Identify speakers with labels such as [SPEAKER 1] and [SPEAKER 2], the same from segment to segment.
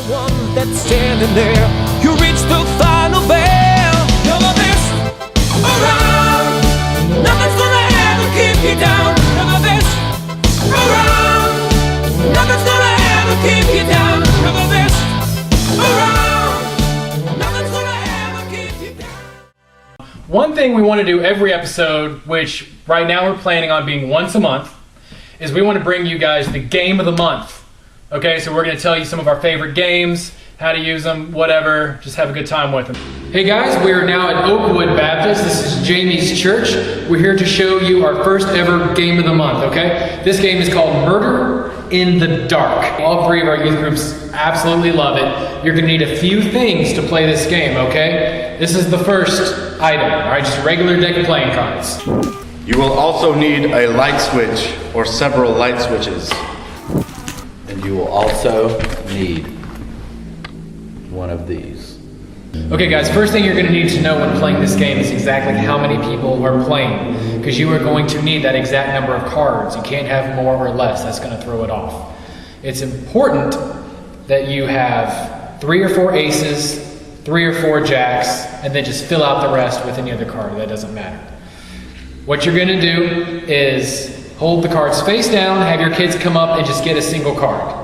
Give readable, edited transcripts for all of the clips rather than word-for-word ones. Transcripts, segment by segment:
[SPEAKER 1] one that's standing there. You reach the final bell. Never this around. Nothing's gonna ever keep you down. Never this around. Nothing's gonna ever keep you down. Never this around. Nothing's gonna ever keep you down.
[SPEAKER 2] One thing we want to do every episode, which right now we're planning on being once a month, is we want to bring you guys the game of the month. Okay, so we're going to tell you some of our favorite games, how to use them, whatever, just have a good time with them. Hey guys, we are now at Oakwood Baptist. This is Jamie's church. We're here to show you our first ever game of the month, okay? This game is called Murder in the Dark. All three of our youth groups absolutely love it. You're going to need a few things to play this game, okay? This is the first item, all right? Just a regular deck of playing cards.
[SPEAKER 3] You will also need a light switch or several light switches.
[SPEAKER 4] And you will also need one of these.
[SPEAKER 2] Okay guys, first thing you're going to need to know when playing this game is exactly how many people are playing, because you are going to need that exact number of cards. You can't have more or less. That's going to throw it off. It's important that you have 3 or 4 aces, 3 or 4 jacks, and then just fill out the rest with any other card. That doesn't matter. What you're going to do is hold the cards face down, have your kids come up and just get a single card.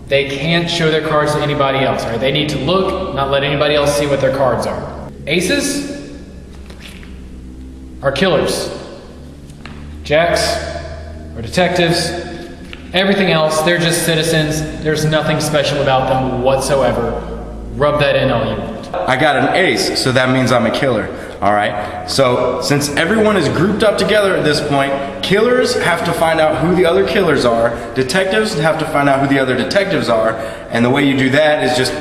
[SPEAKER 2] They can't show their cards to anybody else, right? They need to look, not let anybody else see what their cards are. Aces are killers. Jacks are detectives. Everything else, they're just citizens. There's nothing special about them whatsoever. Rub that in all you want.
[SPEAKER 3] I got an ace, so that means I'm a killer. All right, so since everyone is grouped up together at this point, killers have to find out who the other killers are, detectives have to find out who the other detectives are, and the way you do that is just,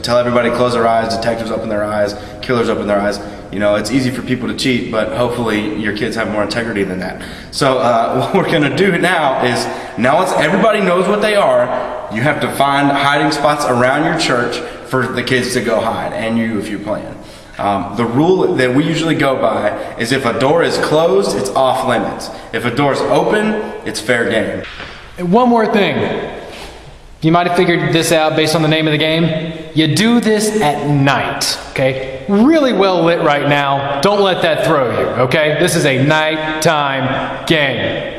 [SPEAKER 3] tell everybody close their eyes, detectives open their eyes, killers open their eyes. It's easy for people to cheat, but hopefully your kids have more integrity than that. So what we're gonna do now is, once everybody knows what they are, you have to find hiding spots around your church for the kids to go hide, and you if you're playing. The rule that we usually go by is if a door is closed, it's off limits. If a door is open, it's fair game.
[SPEAKER 2] And one more thing. You might have figured this out based on the name of the game. You do this at night, okay? Really well lit right now. Don't let that throw you, okay? This is a nighttime game.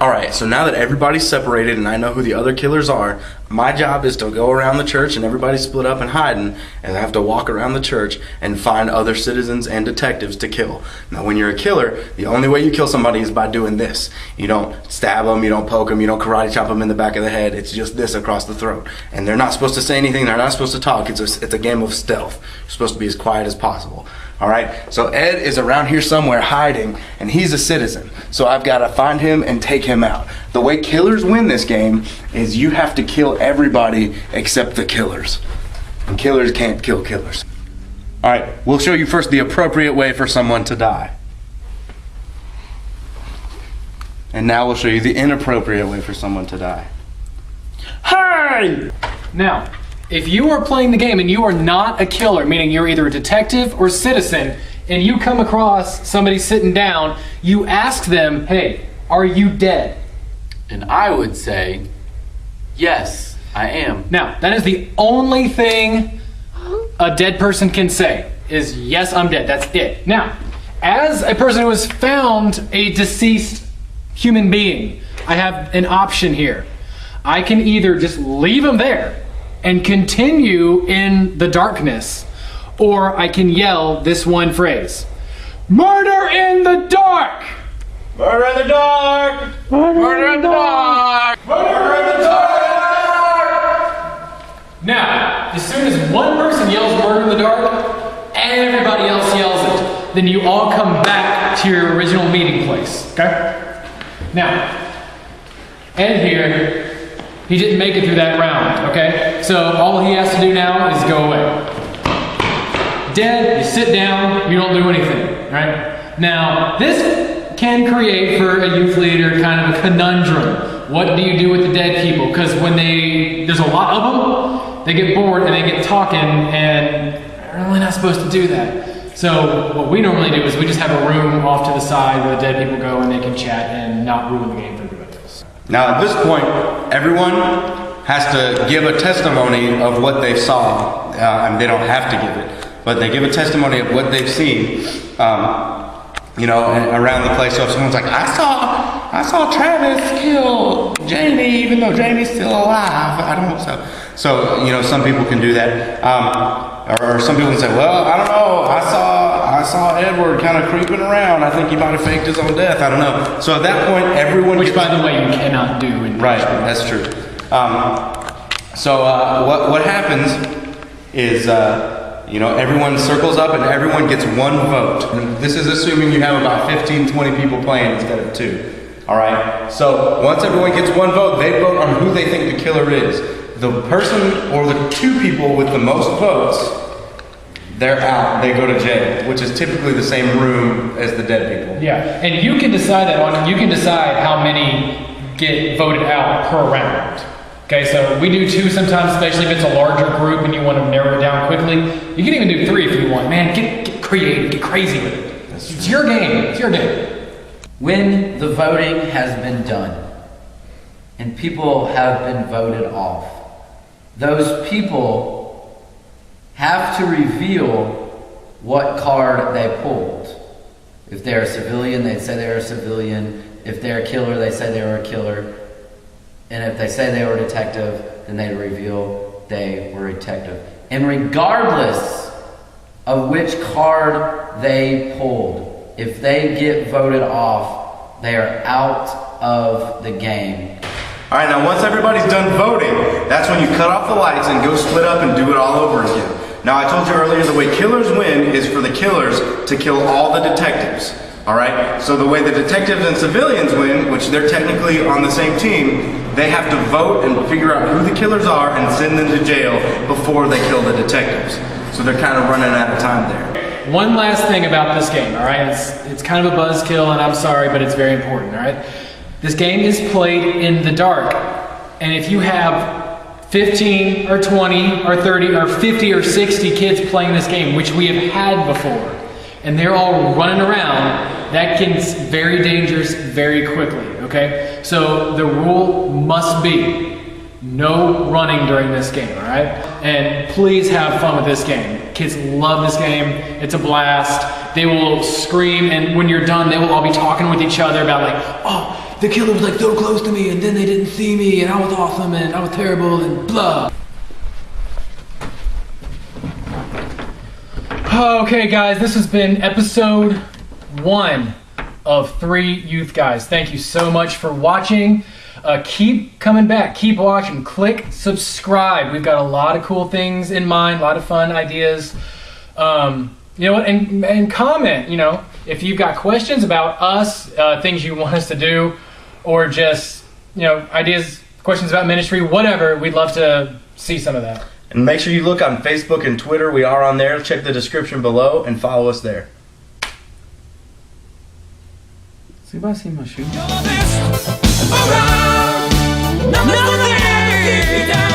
[SPEAKER 3] Alright, so now that everybody's separated and I know who the other killers are, my job is to go around the church and everybody's split up and hiding, and I have to walk around the church and find other citizens and detectives to kill. Now when you're a killer, the only way you kill somebody is by doing this. You don't stab them, you don't poke them, you don't karate chop them in the back of the head. It's just this across the throat. And they're not supposed to say anything, they're not supposed to talk. It's a game of stealth. You're supposed to be as quiet as possible. Alright, so Ed is around here somewhere hiding, and he's a citizen. So I've got to find him and take him out. The way killers win this game is you have to kill everybody except the killers. And killers can't kill killers. Alright, we'll show you first the appropriate way for someone to die. And now we'll show you the inappropriate way for someone to die. Hey!
[SPEAKER 2] Now, if you are playing the game and you are not a killer, meaning you're either a detective or citizen, and you come across somebody sitting down, you ask them, hey, are you dead?
[SPEAKER 4] And I would say, yes, I am.
[SPEAKER 2] Now, that is the only thing a dead person can say, is yes, I'm dead. That's it. Now, as a person who has found a deceased human being, I have an option here. I can either just leave them there and continue in the darkness, or I can yell this one phrase: murder in the dark!
[SPEAKER 3] Murder in the dark!
[SPEAKER 2] Murder in the dark!
[SPEAKER 3] Murder in the dark!
[SPEAKER 2] Now, as soon as one person yells murder in the dark, everybody else yells it. Then you all come back to your original meeting place, okay? Now, Ed here, he didn't make it through that round, okay? So all he has to do now is go away. Dead, you sit down, you don't do anything, right? Now, this can create for a youth leader kind of a conundrum. What do you do with the dead people? Because when there's a lot of them, they get bored and they get talking, and they're really not supposed to do that. So what we normally do is we just have a room off to the side where the dead people go and they can chat and not ruin the game for everybody else.
[SPEAKER 3] Now at this point, everyone has to give a testimony of what they saw. And they don't have to give it, but they give a testimony of what they've seen, you know, around the place. So if someone's like, I saw Travis kill Jamie, even though Jamie's still alive. I don't know. So you know, some people can do that. Or some people can say, well, I don't know. I saw Edward kind of creeping around. I think he might have faked his own death. I don't know. So at that point, everyone.
[SPEAKER 2] Which, by the way, you cannot do.
[SPEAKER 3] Right. That's true. So what happens is, you know, everyone circles up and everyone gets one vote. And this is assuming you have about 15, 20 people playing instead of 2. All right. So once everyone gets one vote, they vote on who they think the killer is. The person or the 2 people with the most votes, they're out. They go to jail, which is typically the same room as the dead people.
[SPEAKER 2] Yeah, and you can decide that on. You can decide how many get voted out per round. Okay, so we do 2 sometimes, especially if it's a larger group and you want to narrow it down quickly. You can even do 3 if you want. Man, get creative, get crazy with it. It's your game. It's your game.
[SPEAKER 5] When the voting has been done and people have been voted off, those people have to reveal what card they pulled. If they're a civilian, they'd say they're a civilian. If they're a killer, they say they were a killer. And if they say they were a detective, then they reveal they were a detective. And regardless of which card they pulled, if they get voted off, they are out of the game.
[SPEAKER 3] All right, now once everybody's done voting, that's when you cut off the lights and go split up and do it all over again. Now, I told you earlier the way killers win is for the killers to kill all the detectives. All right, so the way the detectives and civilians win, which they're technically on the same team, they have to vote and figure out who the killers are and send them to jail before they kill the detectives. So they're kind of running out of time there.
[SPEAKER 2] One last thing about this game, all right? It's kind of a buzzkill, and I'm sorry, but it's very important, all right? This game is played in the dark, and if you have 15 or 20 or 30 or 50 or 60 kids playing this game, which we have had before, and they're all running around, that gets very dangerous very quickly, okay? So the rule must be no running during this game, all right? And please have fun with this game. Kids love this game. It's a blast. They will scream, and when you're done, they will all be talking with each other about like, oh, the killer was like so close to me, and then they didn't see me, and I was awesome, and I was terrible, and blah. Okay, guys, this has been episode 1 of 3 Youth Guys. Thank you so much for watching. Keep coming back. Keep watching. Click subscribe. We've got a lot of cool things in mind, a lot of fun ideas. You know what? And comment, you know, if you've got questions about us, things you want us to do, or just, you know, ideas, questions about ministry, whatever, we'd love to see some of that.
[SPEAKER 3] And make sure you look on Facebook and Twitter. We are on there. Check the description below and follow us there.
[SPEAKER 5] See if I see my shoe.
[SPEAKER 1] You're the best around. Nothing's gonna ever keep you down.